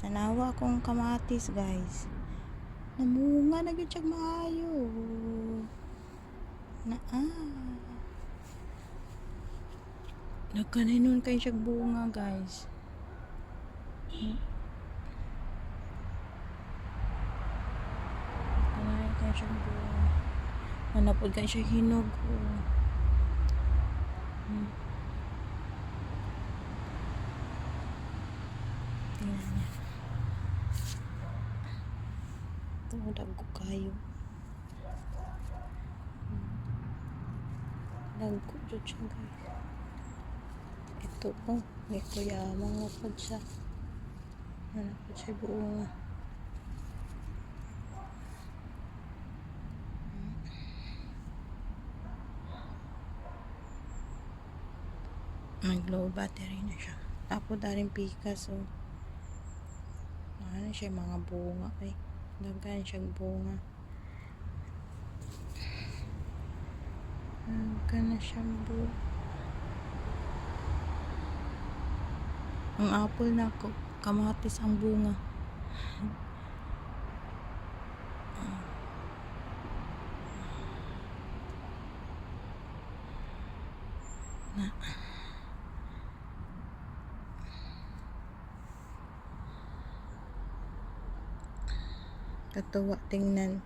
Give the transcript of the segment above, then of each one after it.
Tanawa akong kamatis guys. Namunga na gyud siya maayo. Nagkaninon kay siya bunga guys. Nagkaninon kay siya bunga. Nanapod kay siya hinog. Tingnan niya. Ito, dagko kayo. Dagko dyan siya guys. Ito po, may kuyamang napod siya. Napod siya bunga. Nag-low battery na siya. Tapos daring pika, so ano siya, mga bunga eh. Dagan siyang bunga. Dagan na siyang bunga. Ang apple na ako, kamatis ang bunga. Katuwa tingnan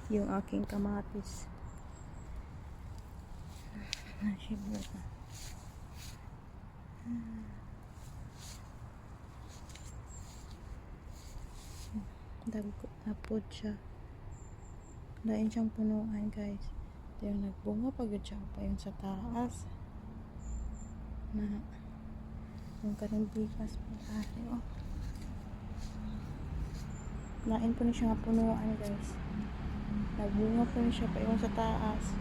yung aking kamatis. Nasibla ka. Dagko na po siya. Lain siyang punuan guys. Ito yung nagbunga pagod siya pa yung sa taas. Na yung karimbikas pa ari oh. Lain po na siya nga punuan guys. Nagbunga po na siya pa yung sa taas.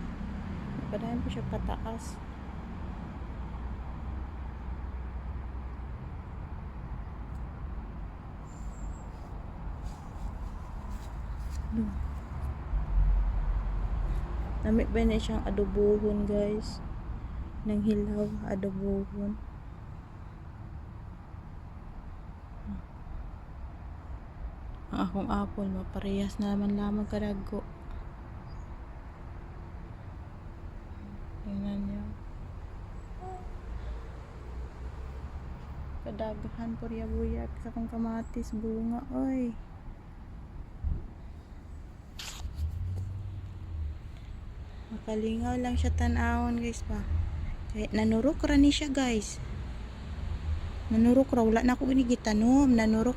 Nagpadahan po siya pataas. Namit ba na siyang adobohon guys. Nang hilaw, adobohon. Ang akong apple, maparehas naman lamang kadago. Tingnan niyo. Kadagahan po riya buyak sa kong kamatis bunga. Oy. Makalingaw lang siya tanawon guys pa. Kaya nanurok ra ni siya guys. Nanurok ra, wala na ako ini gitanom, nanurok.